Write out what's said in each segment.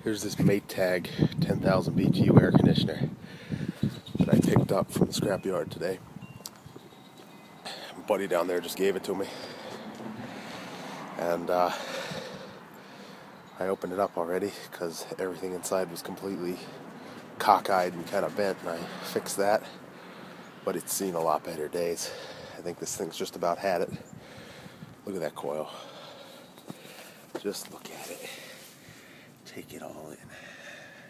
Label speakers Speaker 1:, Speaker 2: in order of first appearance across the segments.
Speaker 1: Here's this Maytag 10,000 BTU air conditioner that I picked up from the scrapyard today. My buddy down there just gave it to me, and I opened it up already because everything inside was completely cockeyed and kind of bent, and I fixed that. But it's seen a lot better days. I think this thing's just about had it. Look at that coil. Just look at it. Take it all in.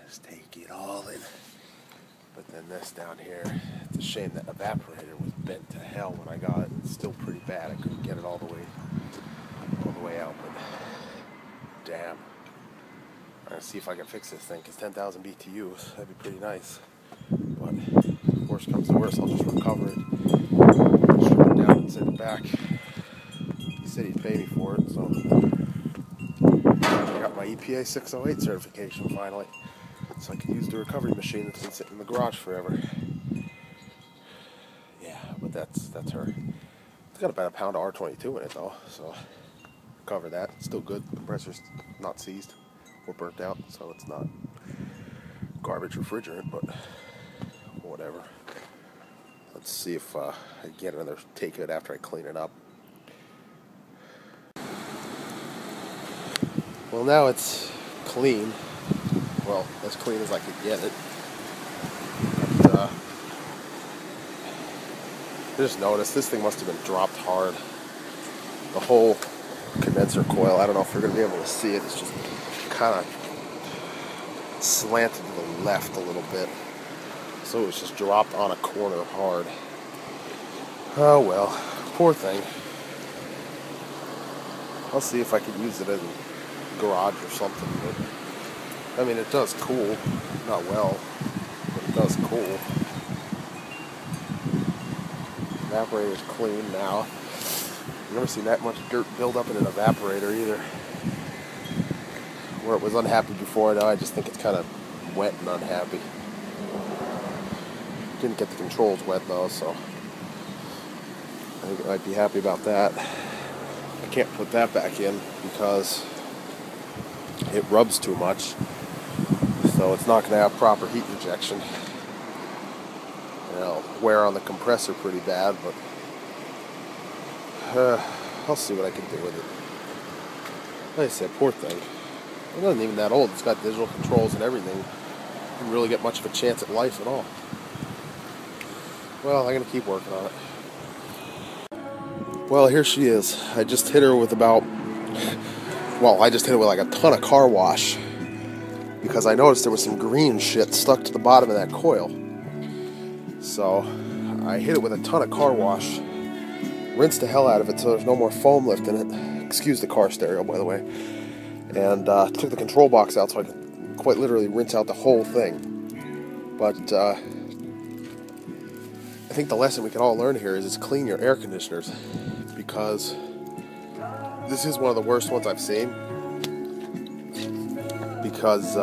Speaker 1: Just take it all in. But then this down here, it's a shame that evaporator was bent to hell when I got it. It's still pretty bad. I couldn't get it all the way out, but damn. I'm gonna see if I can fix this thing, because 10,000 BTUs, that'd be pretty nice. But worst comes to worst, I'll just recover it, strip it down and send it back. He said he'd pay me for it, so I got my EPA 608 certification finally, so I can use the recovery machine that's been sitting in the garage forever. Yeah, but that's her. It's got about a pound of R22 in it though, so cover that. It's still good. The compressor's not seized or burnt out, so it's not garbage refrigerant, but whatever. Let's see if I can get another take of it after I clean it up. Well, now it's clean. Well, as clean as I could get it. But, I just noticed this thing must have been dropped hard. The whole condenser coil, I don't know if you're going to be able to see it, it's just kind of slanted to the left a little bit. So it was just dropped on a corner hard. Oh well, poor thing. I'll see if I could use it in the garage or something. But, I mean, it does cool. Not well, but it does cool. Evaporator's clean now. I've never seen that much dirt build up in an evaporator either. Where it was unhappy before, now I just think it's kind of wet and unhappy. Didn't get the controls wet though, so I think it might be happy about that. I can't put that back in because it rubs too much, so it's not going to have proper heat rejection. It'll wear on the compressor pretty bad, but I'll see what I can do with it. Like I said, poor thing. It wasn't even that old. It's got digital controls and everything. Didn't really get much of a chance at life at all. Well, I'm going to keep working on it. Well, here she is. I just hit her with I just hit her with like a ton of car wash, because I noticed there was some green shit stuck to the bottom of that coil. So I hit it with a ton of car wash, rinsed the hell out of it so there's no more foam left in it. Excuse the car stereo, by the way. And took the control box out so I could quite literally rinse out the whole thing. But I think the lesson we can all learn here is clean your air conditioners, because this is one of the worst ones I've seen. Because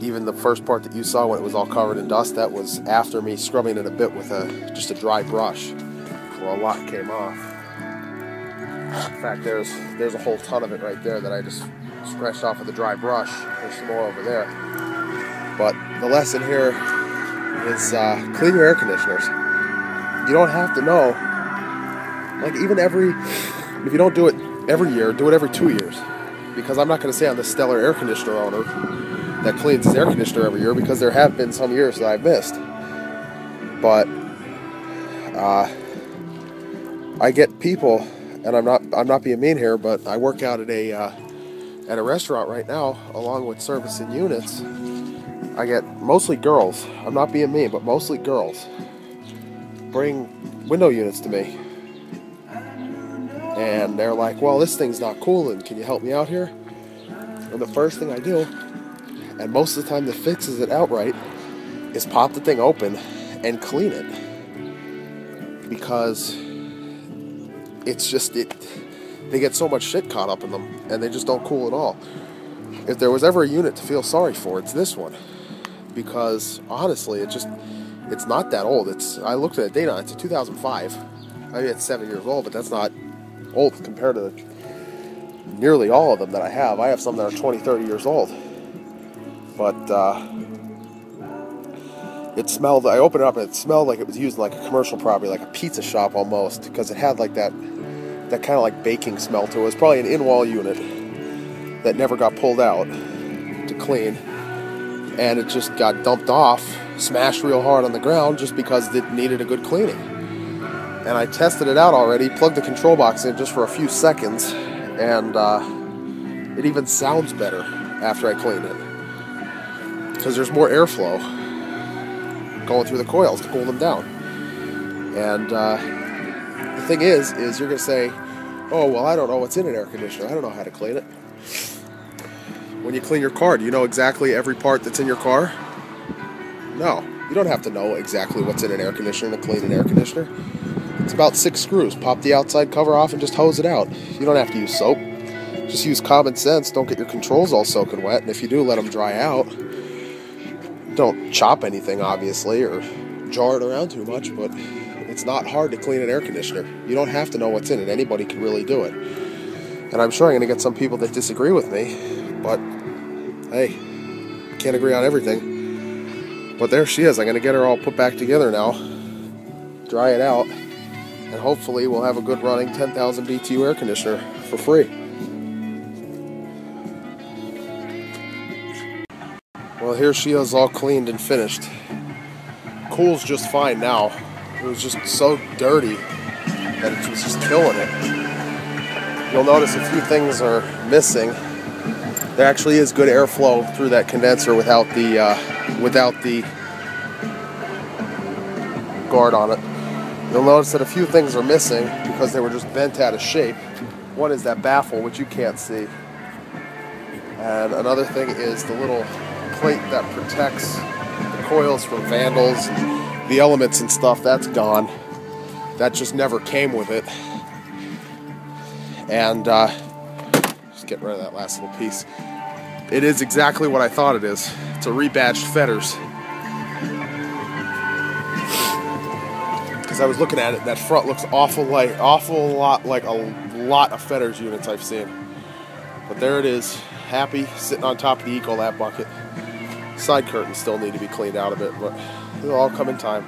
Speaker 1: even the first part that you saw when it was all covered in dust, that was after me scrubbing it a bit with just a dry brush, where a lot came off. In fact, there's a whole ton of it right there that I just scratched off with a dry brush. There's some more over there. But the lesson here is clean your air conditioners. You don't have to know. Like, even if you don't do it every year, do it every 2 years. Because I'm not going to say I'm the stellar air conditioner owner that cleans his air conditioner every year, because there have been some years that I've missed. But I get people, and I'm not being mean here, but I work out at a restaurant right now, along with servicing units. I get mostly girls. I'm not being mean, but mostly girls bring window units to me, and they're like, "Well, this thing's not cooling. Can you help me out here?" And the first thing I do, and most of the time that fixes it outright, is pop the thing open and clean it, because it's just they get so much shit caught up in them, and they just don't cool at all. If there was ever a unit to feel sorry for, it's this one, because honestly, it's not that old. I looked at the data. It's a 2005. I mean, it's 7 years old, but that's not old compared to nearly all of them that I have some that are 20, 30 years old. But it smelled, I opened it up and it smelled like it was used in like a commercial property, like a pizza shop almost, because it had like that kind of like baking smell to it. It was probably an in-wall unit that never got pulled out to clean, and it just got dumped off, smashed real hard on the ground just because it needed a good cleaning. And I tested it out already, plugged the control box in just for a few seconds, and it even sounds better after I clean it, because there's more airflow going through the coils to cool them down. And the thing is you're going to say, oh, well, I don't know what's in an air conditioner. I don't know how to clean it. When you clean your car, do you know exactly every part that's in your car? No. You don't have to know exactly what's in an air conditioner to clean an air conditioner. It's about 6 screws. Pop the outside cover off and just hose it out. You don't have to use soap. Just use common sense. Don't get your controls all soaking wet. And if you do, let them dry out. Don't chop anything, obviously, or jar it around too much, but it's not hard to clean an air conditioner. You don't have to know what's in it. Anybody can really do it. And I'm sure I'm going to get some people that disagree with me, but hey, can't agree on everything. But there she is. I'm going to get her all put back together now, dry it out, and hopefully we'll have a good running 10,000 BTU air conditioner for free. Well, here she is, all cleaned and finished. Cools just fine now. It was just so dirty that it was just killing it. You'll notice a few things are missing. There actually is good airflow through that condenser without the guard on it. You'll notice that a few things are missing because they were just bent out of shape. One is that baffle, which you can't see. And another thing is the little plate that protects the coils from vandals, the elements and stuff. That's gone. That just never came with it. And just getting rid of that last little piece. It is exactly what I thought it is. It's a rebadged Fetters. Because I was looking at it, that front looks awful lot like a lot of Fetters units I've seen. But there it is, happy, sitting on top of the Ecolab bucket. Side curtains still need to be cleaned out a bit, but it'll all come in time.